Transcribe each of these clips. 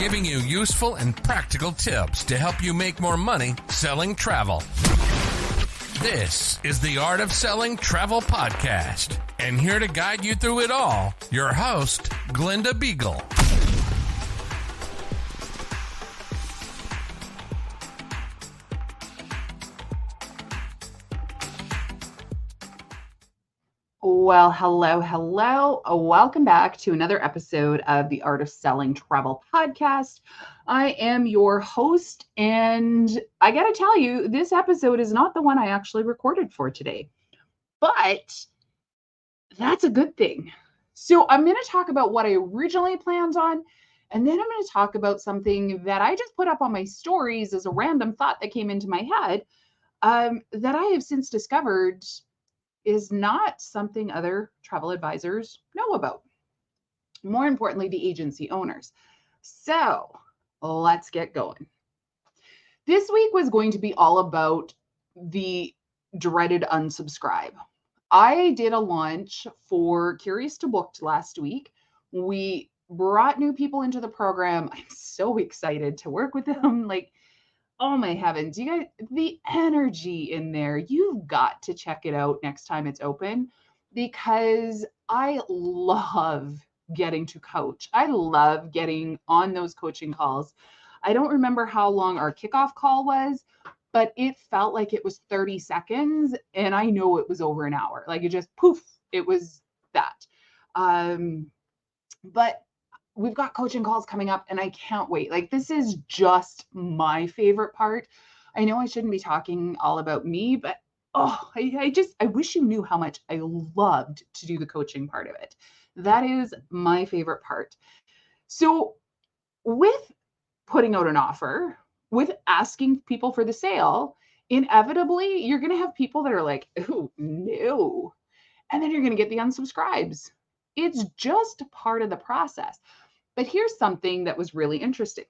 giving you useful and practical tips to help you make more money selling travel. This is the Art of Selling Travel podcast, and here to guide you through it all, your host, Glenda Beagle. Well, hello. Welcome back to another episode of the Art of Selling Travel podcast. I am your host, and I got to tell you, this episode is not the one I actually recorded for today, but that's a good thing. So I'm going to talk about what I originally planned on, and then I'm going to talk about something that I just put up on my stories as a random thought that came into my head that I have since discovered is not something other travel advisors know about. More importantly, the agency owners. So let's get going. This week was going to be all about the dreaded unsubscribe. I did a launch for Curious to Booked last week. We brought new people into the program. I'm so excited to work with them. Oh my heavens, you guys, the energy in there, you've got to check it out next time it's open, because I love getting to coach. I love getting on those coaching calls. I don't remember how long our kickoff call was, but it felt like it was 30 seconds and I know it was over an hour. Like it just poof, it was that. But we've got coaching calls coming up and I can't wait. Like this is just my favorite part. I know I shouldn't be talking all about me, but I wish you knew how much I loved to do the coaching part of it. That is my favorite part. So with putting out an offer, with asking people for the sale, inevitably you're going to have people that are like, oh no. And then you're going to get the unsubscribes. It's just part of the process. But here's something that was really interesting.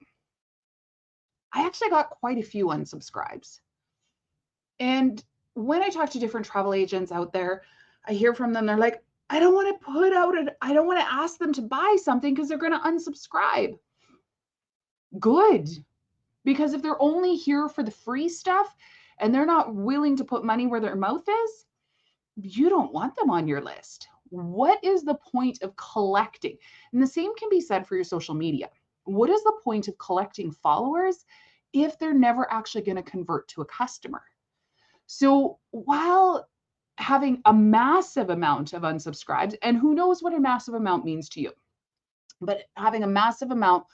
I actually got quite a few unsubscribes. And when I talk to different travel agents out there, I hear from them, they're like, I don't want to ask them to buy something because they're going to unsubscribe. Good. Because if they're only here for the free stuff and they're not willing to put money where their mouth is, you don't want them on your list. What is the point of collecting? And the same can be said for your social media. What is the point of collecting followers if they're never actually going to convert to a customer? So while having a massive amount of unsubscribes, and who knows what a massive amount means to you, but having a massive amount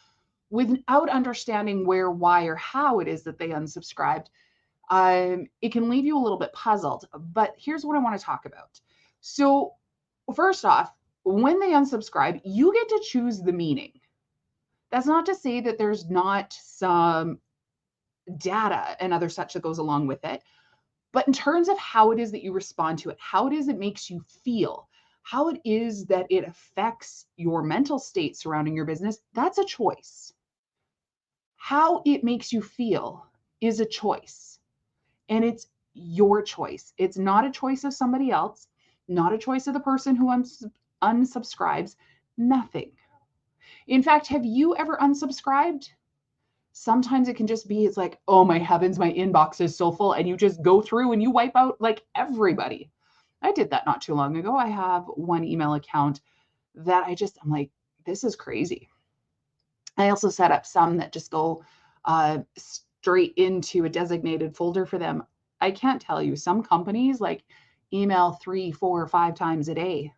without understanding where, why, or how it is that they unsubscribed, it can leave you a little bit puzzled. But here's what I want to talk about. So first off, when they unsubscribe, you get to choose the meaning. That's not to say that there's not some data and other such that goes along with it. But in terms of how it is that you respond to it, how it is it makes you feel, how it is that it affects your mental state surrounding your business, that's a choice. How it makes you feel is a choice. And it's your choice. It's not a choice of somebody else. Not a choice of the person who unsubscribes, nothing. In fact, have you ever unsubscribed? Sometimes it can just be, it's like, oh my heavens, my inbox is so full, and you just go through and you wipe out like everybody. I did that not too long ago. I have one email account that I'm like, this is crazy. I also set up some that just go straight into a designated folder for them. I can't tell you, some companies like email 3, 4, 5 times a day.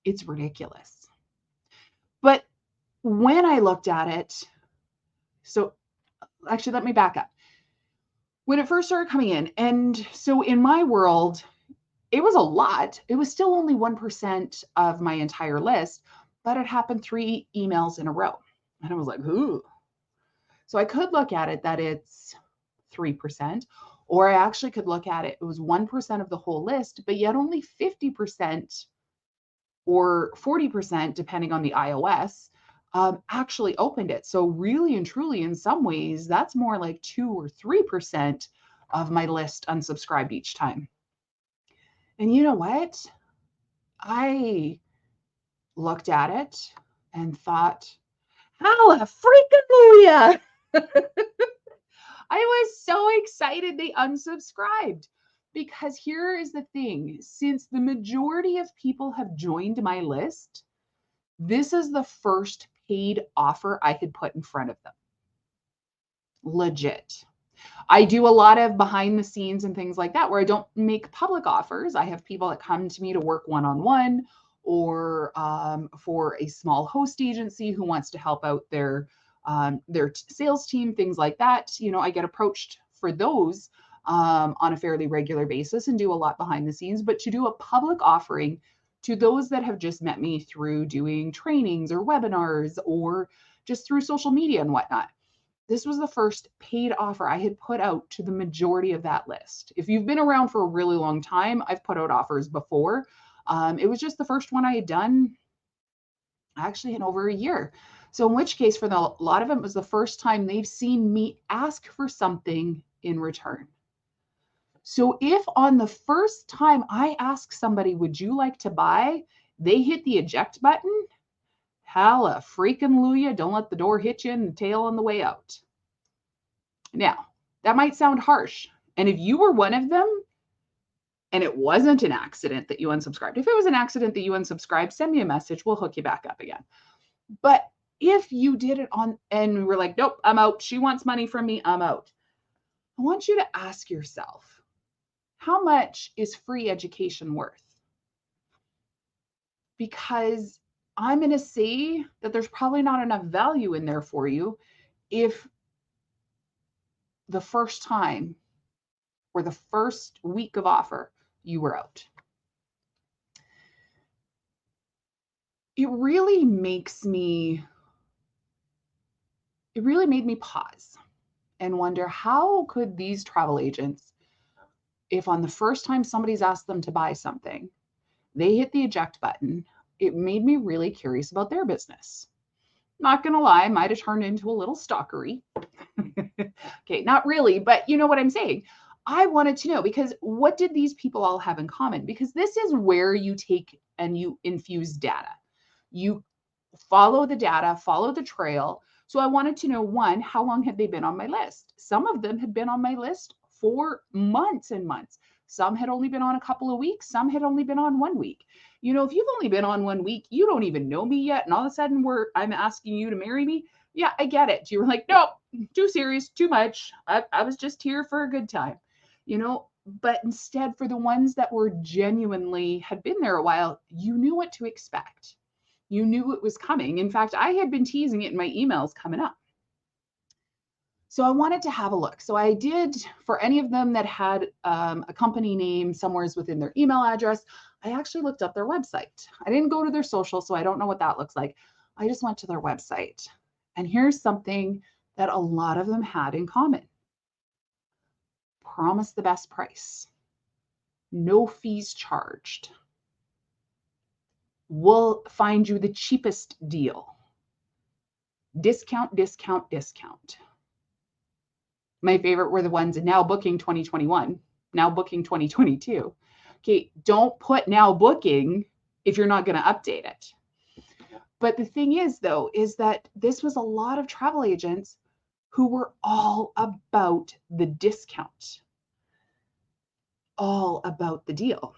It's ridiculous. But when I looked at it, so actually, let me back up. When it first started coming in, and so in my world, it was a lot. It was still only 1% of my entire list, but it happened 3 emails in a row. And I was like, ooh. So I could look at it that it's 3%. Or I actually could look at it was 1% of the whole list, but yet only 50% or 40%, depending on the iOS, actually opened it. So really and truly, in some ways, that's more like 2 or 3% of my list unsubscribed each time. And you know what? I looked at it and thought, Hallelujah. I was so excited they unsubscribed, because here is the thing. Since the majority of people have joined my list, this is the first paid offer I had put in front of them. Legit. I do a lot of behind the scenes and things like that where I don't make public offers. I have people that come to me to work one-on-one, or for a small host agency who wants to help out their sales team, things like that. I get approached for those on a fairly regular basis and do a lot behind the scenes. But to do a public offering to those that have just met me through doing trainings or webinars or just through social media and whatnot, this was the first paid offer I had put out to the majority of that list. If you've been around for a really long time, I've put out offers before. It was just the first one I had done actually in over a year. So in which case, for a lot of them, it was the first time they've seen me ask for something in return. So if on the first time I ask somebody, would you like to buy, they hit the eject button, hallelujah, don't let the door hit you in the tail on the way out. Now, that might sound harsh. And if you were one of them and it wasn't an accident that you unsubscribed, if it was an accident that you unsubscribed, send me a message. We'll hook you back up again. But if you did it on and we're like, nope, I'm out. She wants money from me. I'm out. I want you to ask yourself, how much is free education worth? Because I'm going to say that there's probably not enough value in there for you if the first time or the first week of offer you were out. It really made me pause and wonder, how could these travel agents, if on the first time somebody's asked them to buy something, they hit the eject button? It made me really curious about their business. Not gonna lie, might have turned into a little stalkery. Okay, not really, but you know what I'm saying. I wanted to know, because what did these people all have in common? Because this is where you take and you infuse data. You follow the data, follow the trail. So I wanted to know, one, how long had they been on my list? Some of them had been on my list for months and months. Some had only been on a couple of weeks. Some had only been on 1 week. If you've only been on 1 week, you don't even know me yet. And all of a sudden I'm asking you to marry me. Yeah, I get it. You were like, nope, too serious, too much. I was just here for a good time, but instead, for the ones that were genuinely had been there a while, you knew what to expect. You knew it was coming. In fact, I had been teasing it in my emails coming up. So I wanted to have a look. So I did, for any of them that had a company name somewhere within their email address, I actually looked up their website. I didn't go to their social, so I don't know what that looks like. I just went to their website. And here's something that a lot of them had in common. Promise the best price. No fees charged. We'll find you the cheapest deal. Discount, discount, discount. My favorite were the ones now booking 2021, now booking 2022. Okay, don't put now booking if you're not going to update it. But the thing is, though, is that this was a lot of travel agents who were all about the discount, all about the deal.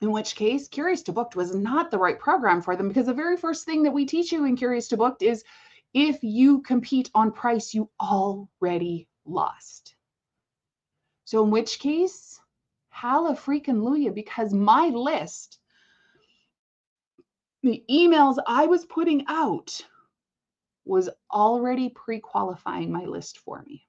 In which case, Curious to Booked was not the right program for them, because the very first thing that we teach you in Curious to Booked is, if you compete on price, you already lost. So in which case, hallelujah, because my list, the emails I was putting out, was already pre-qualifying my list for me.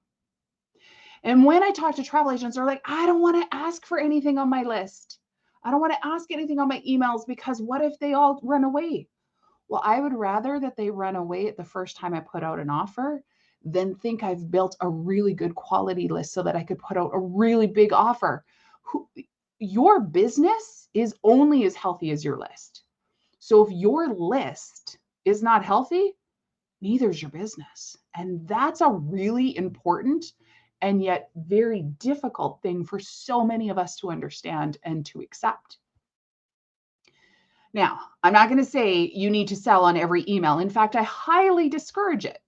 And when I talk to travel agents, they're like, I don't want to ask for anything on my list. I don't want to ask anything on my emails, because what if they all run away? Well, I would rather that they run away at the first time I put out an offer than think I've built a really good quality list so that I could put out a really big offer. Your business is only as healthy as your list. So if your list is not healthy, neither is your business. And that's a really important and yet very difficult thing for so many of us to understand and to accept. Now, I'm not going to say you need to sell on every email. In fact, I highly discourage it.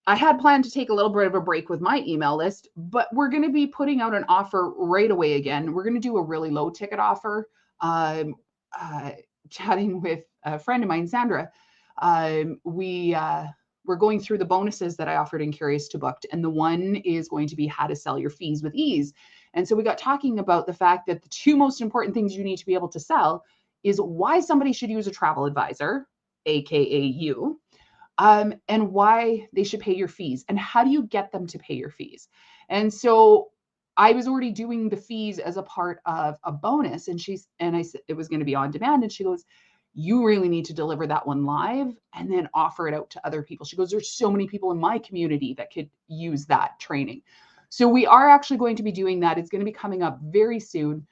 I had planned to take a little bit of a break with my email list, but we're going to be putting out an offer right away again. We're going to do a really low ticket offer. Um, Chatting with a friend of mine, Sandra, we're going through the bonuses that I offered in Curious to Booked, and the one is going to be how to sell your fees with ease. And so we got talking about the fact that the two most important things you need to be able to sell is why somebody should use a travel advisor, aka you, and why they should pay your fees and how do you get them to pay your fees. And so I was already doing the fees as a part of a bonus, and I said it was going to be on demand, and she goes, you really need to deliver that one live and then offer it out to other people. She goes, there's so many people in my community that could use that training. So we are actually going to be doing that. It's going to be coming up very soon.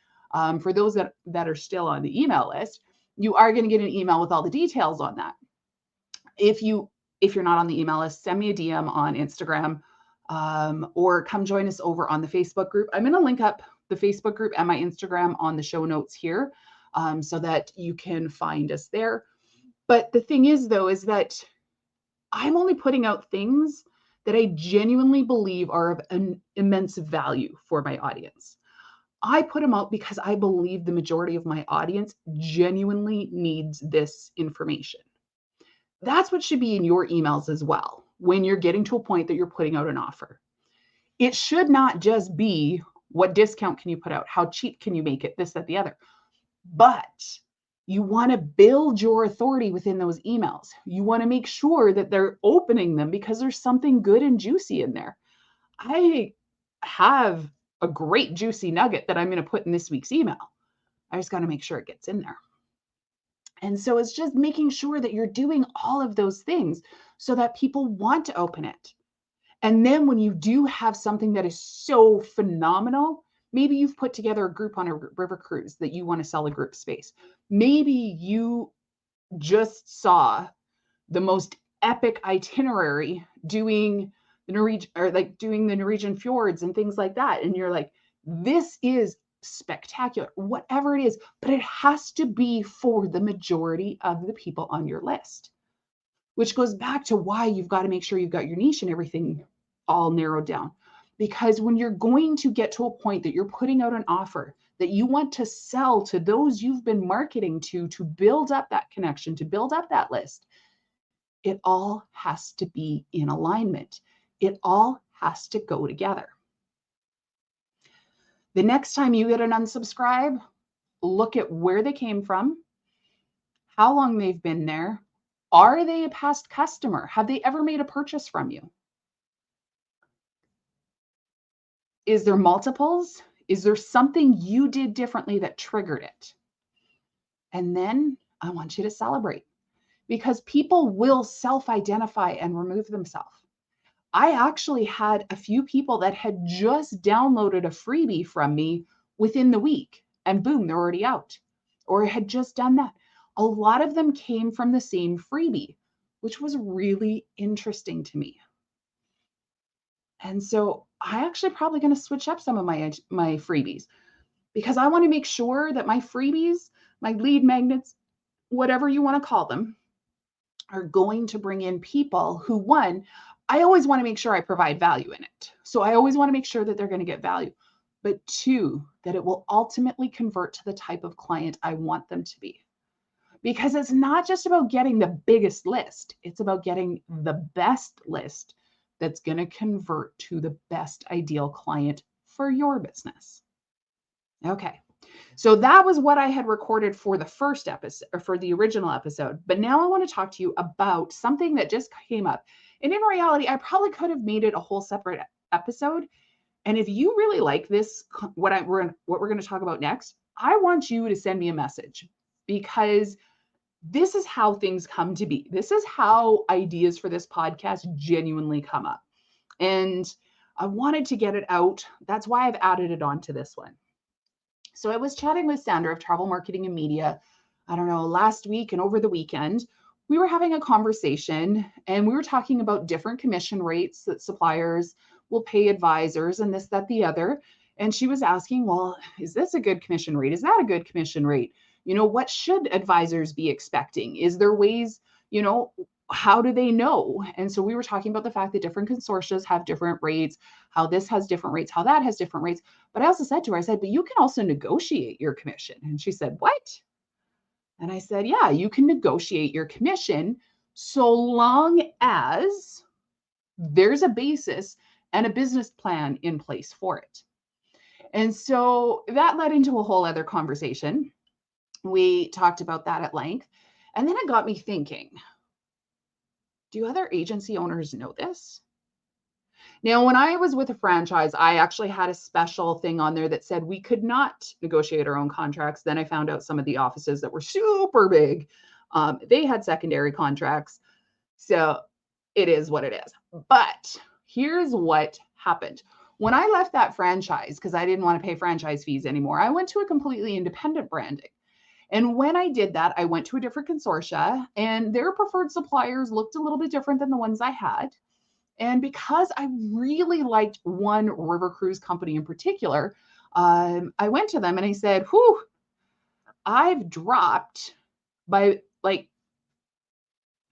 For those that are still on the email list, you are going to get an email with all the details on that. If you're not on the email list, send me a DM on Instagram, or come join us over on the Facebook group. I'm going to link up the Facebook group and my Instagram on the show notes here, so that you can find us there. But the thing is, though, is that I'm only putting out things that I genuinely believe are of an immense value for my audience. I put them out because I believe the majority of my audience genuinely needs this information. That's what should be in your emails as well when you're getting to a point that you're putting out an offer. It should not just be what discount can you put out, how cheap can you make it, this, that, the other. But you want to build your authority within those emails. You want to make sure that they're opening them because there's something good and juicy in there. I have a great juicy nugget that I'm going to put in this week's email. I just got to make sure it gets in there. And so it's just making sure that you're doing all of those things so that people want to open it. And then when you do have something that is so phenomenal, maybe you've put together a group on a river cruise that you want to sell a group space. Maybe you just saw the most epic itinerary doing the Norwegian fjords and things like that. And you're like, this is spectacular, whatever it is, but it has to be for the majority of the people on your list, which goes back to why you've got to make sure you've got your niche and everything all narrowed down. Because when you're going to get to a point that you're putting out an offer that you want to sell to those you've been marketing to build up that connection, to build up that list, it all has to be in alignment. It all has to go together. The next time you get an unsubscribe, look at where they came from, how long they've been there. Are they a past customer? Have they ever made a purchase from you? Is there multiples? Is there something you did differently that triggered it? And then I want you to celebrate, because people will self-identify and remove themselves. I actually had a few people that had just downloaded a freebie from me within the week, and boom, they're already out, or had just done that. A lot of them came from the same freebie, which was really interesting to me. And so I actually probably going to switch up some of my freebies, because I want to make sure that my freebies, my lead magnets, whatever you want to call them, are going to bring in people who, one, I always want to make sure I provide value in it. So I always want to make sure that they're going to get value. But two, that it will ultimately convert to the type of client I want them to be. Because it's not just about getting the biggest list. It's about getting the best list that's going to convert to the best ideal client for your business. Okay. So that was what I had recorded for the first episode, or for the original episode. But now I want to talk to you about something that just came up. And in reality, I probably could have made it a whole separate episode. And if you really like this, what we're going to talk about next, I want you to send me a message, because this is how things come to be. This is how ideas for this podcast genuinely come up. And I wanted to get it out. That's why I've added it onto this one. So I was chatting with Sandra of Travel Marketing and Media, I don't know, last week and over the weekend. We were having a conversation, and we were talking about different commission rates that suppliers will pay advisors and this, that, the other. And she was asking, well, is this a good commission rate? Is that a good commission rate? What should advisors be expecting? Is there ways, how do they know? And so we were talking about the fact that different consortia have different rates, how this has different rates, how that has different rates. But I also said to her, I said, but you can also negotiate your commission. And she said, what? And I said, yeah, you can negotiate your commission so long as there's a basis and a business plan in place for it. And so that led into a whole other conversation. We talked about that at length. And then it got me thinking, do other agency owners know this? Now, when I was with a franchise, I actually had a special thing on there that said we could not negotiate our own contracts. Then I found out some of the offices that were super big, they had secondary contracts. So it is what it is. But here's what happened. When I left that franchise, because I didn't want to pay franchise fees anymore, I went to a completely independent branding. And when I did that, I went to a different consortia, and their preferred suppliers looked a little bit different than the ones I had. And because I really liked one river cruise company in particular, I went to them and I said, whew, I've dropped by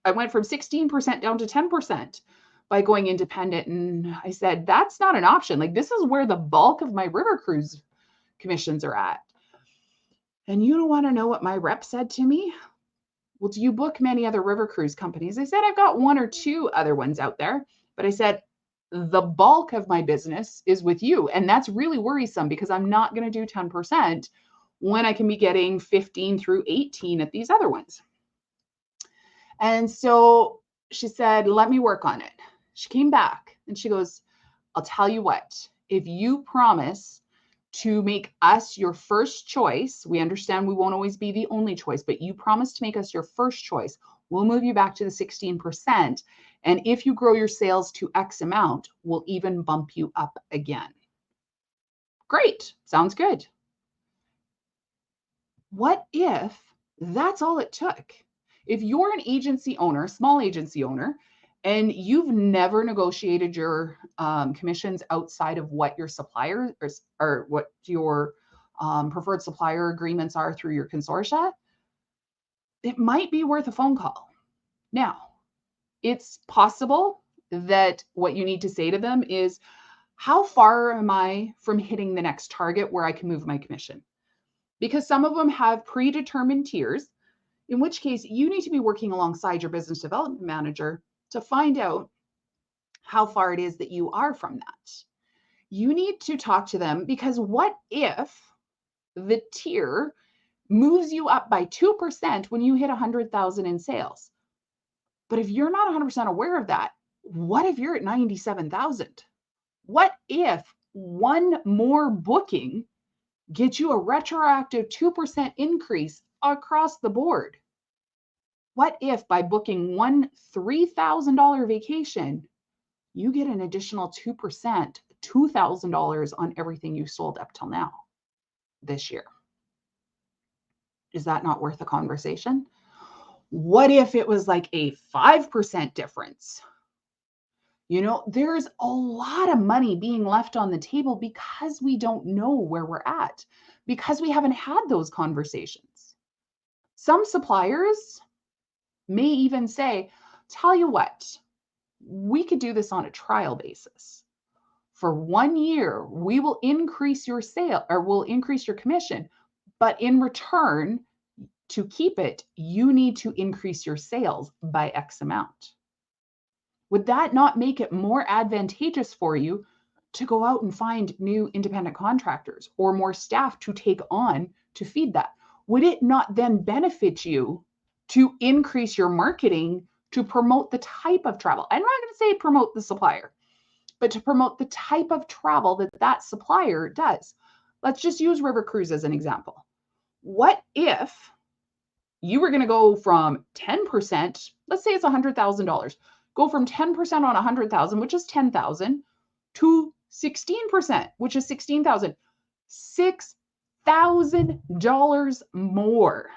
I went from 16% down to 10% by going independent. And I said, that's not an option. This is where the bulk of my river cruise commissions are at. And you don't want to know what my rep said to me? Well, do you book many other river cruise companies? I said, I've got one or two other ones out there. But I said, the bulk of my business is with you. And that's really worrisome because I'm not going to do 10% when I can be getting 15 through 18 at these other ones. And so she said, let me work on it. She came back and she goes, I'll tell you what, if you promise to make us your first choice, we understand we won't always be the only choice, but you promise to make us your first choice, we'll move you back to the 16%. And if you grow your sales to X amount, we'll even bump you up again. Great. Sounds good. What if that's all it took? If you're an agency owner, small agency owner, and you've never negotiated your commissions outside of what your supplier or what your preferred supplier agreements are through your consortia, it might be worth a phone call. Now, it's possible that what you need to say to them is, how far am I from hitting the next target where I can move my commission? Because some of them have predetermined tiers, in which case you need to be working alongside your business development manager to find out how far it is that you are from that. You need to talk to them, because what if the tier moves you up by 2% when you hit 100,000 in sales? But if you're not 100% aware of that, what if you're at 97,000? What if one more booking gets you a retroactive 2% increase across the board? What if by booking one $3,000 vacation, you get an additional 2%, $2,000 on everything you sold up till now this year? Is that not worth a conversation? What if it was like a 5% difference? There's a lot of money being left on the table because we don't know where we're at, because we haven't had those conversations. Some suppliers may even say, tell you what, we could do this on a trial basis. For 1 year, we will increase your sale, or we'll increase your commission, but in return, to keep it, you need to increase your sales by X amount. Would that not make it more advantageous for you to go out and find new independent contractors or more staff to take on to feed that? Would it not then benefit you to increase your marketing to promote the type of travel? I'm not going to say promote the supplier, but to promote the type of travel that that supplier does. Let's just use River Cruise as an example. What if you were going to go from 10%, let's say it's $100,000, go from 10% on 100,000, which is 10,000, to 16%, which is 16,000, $6,000 more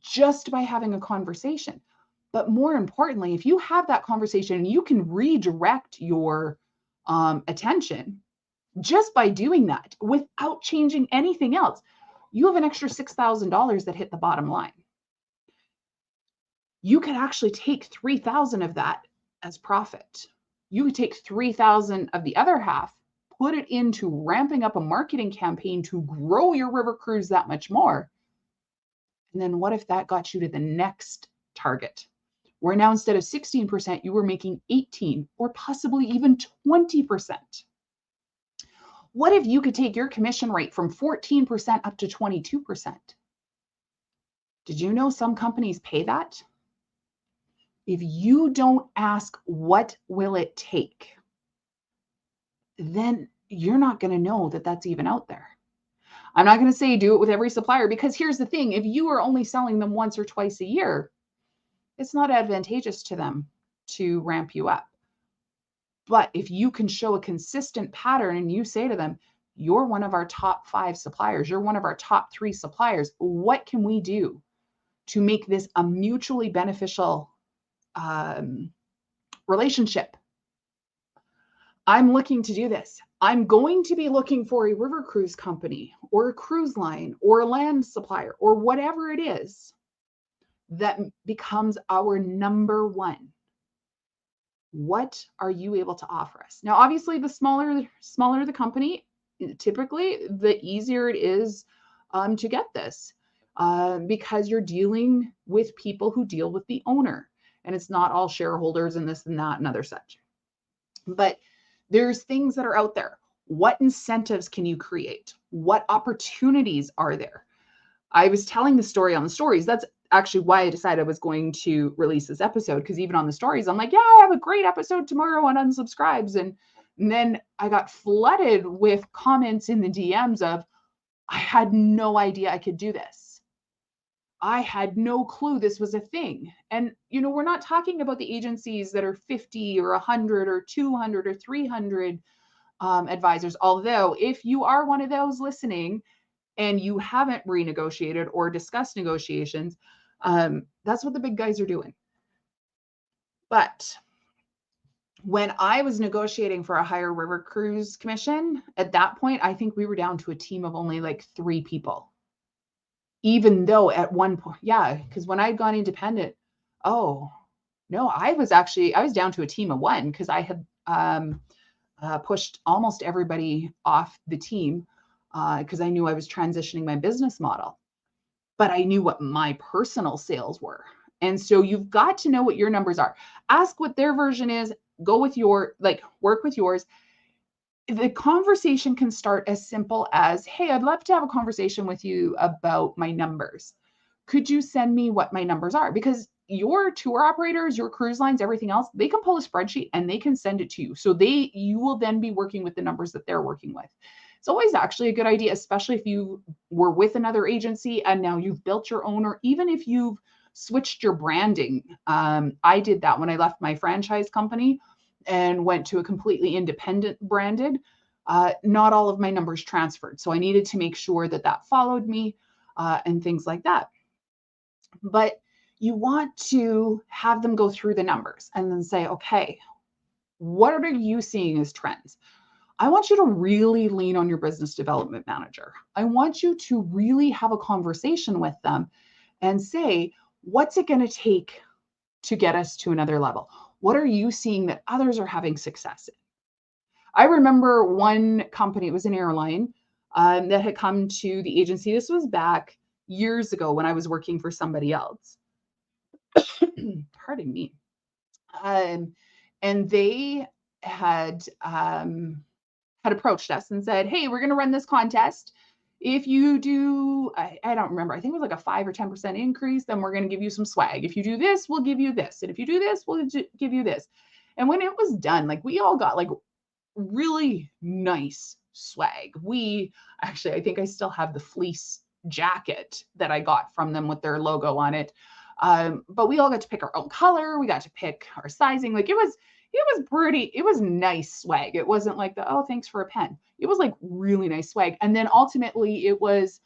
just by having a conversation. But more importantly, if you have that conversation and you can redirect your attention just by doing that without changing anything else, you have an extra $6,000 that hit the bottom line. You could actually take 3,000 of that as profit. You could take 3,000 of the other half, put it into ramping up a marketing campaign to grow your river cruise that much more. And then what if that got you to the next target, where now instead of 16%, you were making 18 or possibly even 20%? What if you could take your commission rate from 14% up to 22%? Did you know some companies pay that? If you don't ask, what will it take? Then you're not going to know that that's even out there. I'm not going to say do it with every supplier, because here's the thing. If you are only selling them once or twice a year, it's not advantageous to them to ramp you up. But if you can show a consistent pattern and you say to them, you're one of our top 5 suppliers, you're one of our top 3 suppliers, what can we do to make this a mutually beneficial relationship? I'm looking to do this. I'm going to be looking for a river cruise company or a cruise line or a land supplier or whatever it is that becomes our number one. What are you able to offer us? Now, obviously, the smaller the company, typically, the easier it is to get this because you're dealing with people who deal with the owner, and it's not all shareholders and this and that and other such. But there's things that are out there. What incentives can you create? What opportunities are there? I was telling the story on the stories. That's actually why I decided I was going to release this episode, because even on the stories, I'm like, yeah, I have a great episode tomorrow on unsubscribes. And then I got flooded with comments in the DMs of, I had no idea I could do this. I had no clue this was a thing. And, we're not talking about the agencies that are 50 or 100 or 200 or 300 advisors. Although if you are one of those listening and you haven't renegotiated or discussed negotiations, that's what the big guys are doing. But when I was negotiating for a higher river cruise commission, at that point, I think we were down to a team of only like 3 people. Even though at one point, because when I'd gone independent, I was down to a team of 1 because I had pushed almost everybody off the team because I knew I was transitioning my business model. But I knew what my personal sales were. And so you've got to know what your numbers are. Ask what their version is, go with work with yours. The conversation can start as simple as, hey, I'd love to have a conversation with you about my numbers. Could you send me what my numbers are? Because your tour operators, your cruise lines, everything else, they can pull a spreadsheet and they can send it to you. So you will then be working with the numbers that they're working with. It's always actually a good idea, especially if you were with another agency and now you've built your own, or even if you've switched your branding. I did that when I left my franchise company and went to a completely independent branded. Not all of my numbers transferred. So I needed to make sure that followed me and things like that. But you want to have them go through the numbers and then say, okay, what are you seeing as trends? I want you to really lean on your business development manager. I want you to really have a conversation with them and say, what's it going to take to get us to another level? What are you seeing that others are having success in? I remember one company, it was an airline, that had come to the agency. This was back years ago when I was working for somebody else. Pardon me. And they had approached us and said, hey, we're going to run this contest. If you do, I don't remember, I think it was like a 5 or 10% increase, then we're going to give you some swag. If you do this, we'll give you this. And if you do this, we'll give you this. And when it was done, we all got really nice swag. I think I still have the fleece jacket that I got from them with their logo on it. But we all got to pick our own color. We got to pick our sizing. It was nice swag. It wasn't like thanks for a pen. It was really nice swag. And then ultimately it was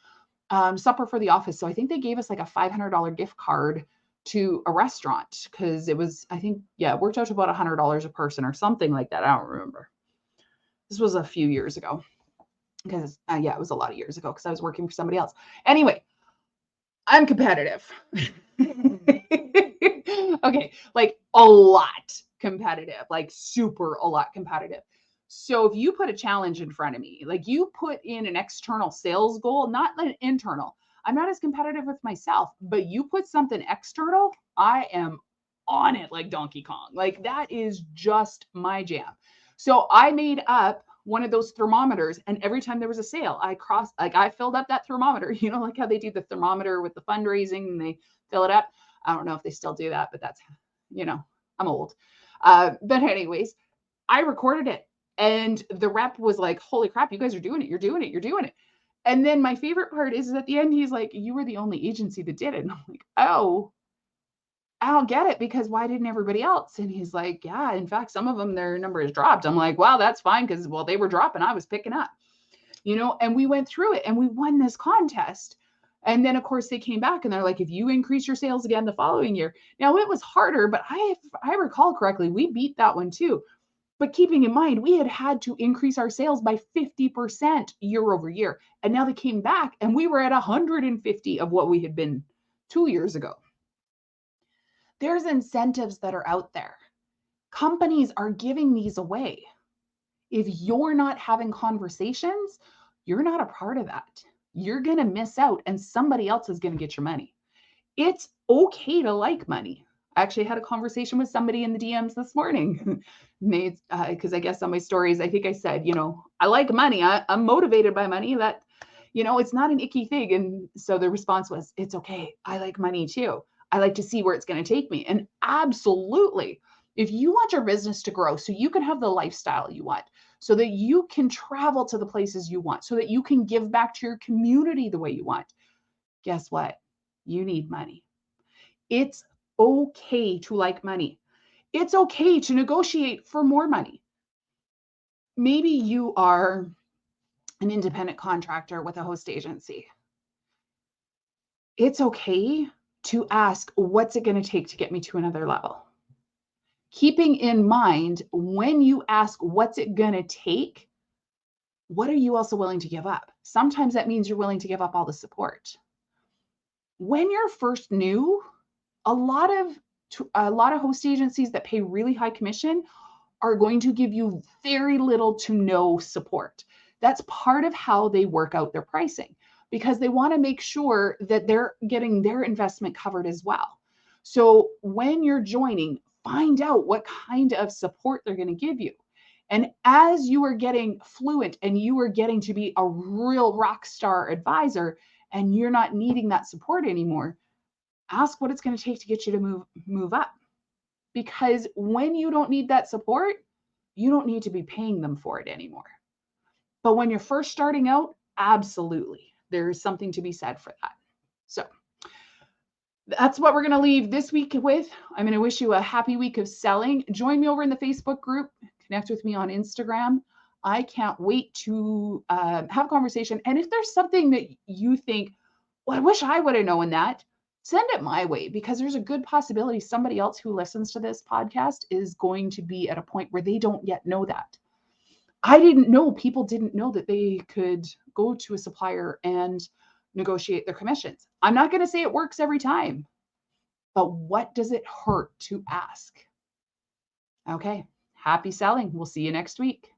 supper for the office. So I think they gave us a $500 gift card to a restaurant because it was, it worked out to about $100 a person or something like that. I don't remember. This was a few years ago. because yeah, it was a lot of years ago because I was working for somebody else. Anyway, I'm competitive. Okay, like a lot competitive, like super a lot competitive. So if you put a challenge in front of me, like you put in an external sales goal, not an internal, I'm not as competitive with myself, but you put something external, I am on it like Donkey Kong. Like that is just my jam. So I made up one of those thermometers, and every time there was a sale, I filled up that thermometer, like how they do the thermometer with the fundraising and they fill it up. I don't know if they still do that, but that's, I'm old. But anyways, I recorded it, and the rep was like, holy crap, you guys are doing it. You're doing it. You're doing it. And then my favorite part is at the end, he's like, you were the only agency that did it. And I'm like, oh, I don't get it, because why didn't everybody else? And he's like, yeah, in fact, some of them, their number is dropped. I'm like, wow, that's fine, because, well, they were dropping, I was picking up, and we went through it and we won this contest. And then, of course, they came back and they're like, if you increase your sales again the following year. Now, it was harder, but if I recall correctly, we beat that one too. But keeping in mind, we had to increase our sales by 50% year over year. And now they came back and we were at 150 of what we had been 2 years ago. There's incentives that are out there. Companies are giving these away. If you're not having conversations, you're not a part of that. You're going to miss out, and somebody else is going to get your money. It's okay to like money. I actually had a conversation with somebody in the DMs this morning. Because I guess on my stories, I think I said, I like money. I'm motivated by money. That, it's not an icky thing. And so the response was, it's okay. I like money too. I like to see where it's going to take me. And absolutely, if you want your business to grow so you can have the lifestyle you want, so that you can travel to the places you want, so that you can give back to your community the way you want, guess what? You need money. It's okay to like money. It's okay to negotiate for more money. Maybe you are an independent contractor with a host agency. It's okay to ask, what's it going to take to get me to another level? Keeping in mind, when you ask, what's it going to take, what are you also willing to give up? Sometimes that means you're willing to give up all the support. When you're first new, a lot of host agencies that pay really high commission are going to give you very little to no support. That's part of how they work out their pricing, because they want to make sure that they're getting their investment covered as well. So when you're joining, find out what kind of support they're going to give you. And as you are getting fluent and you are getting to be a real rock star advisor and you're not needing that support anymore, ask what it's going to take to get you to move up. Because when you don't need that support, you don't need to be paying them for it anymore. But when you're first starting out, absolutely, there's something to be said for that. So that's what we're going to leave this week with. I'm going to wish you a happy week of selling. Join me over in the Facebook group. Connect with me on Instagram. I can't wait to have a conversation. And if there's something that you think, well, I wish I would have known that, send it my way, because there's a good possibility somebody else who listens to this podcast is going to be at a point where they don't yet know that. People didn't know that they could go to a supplier and negotiate their commissions. I'm not going to say it works every time, but what does it hurt to ask? Okay, happy selling. We'll see you next week.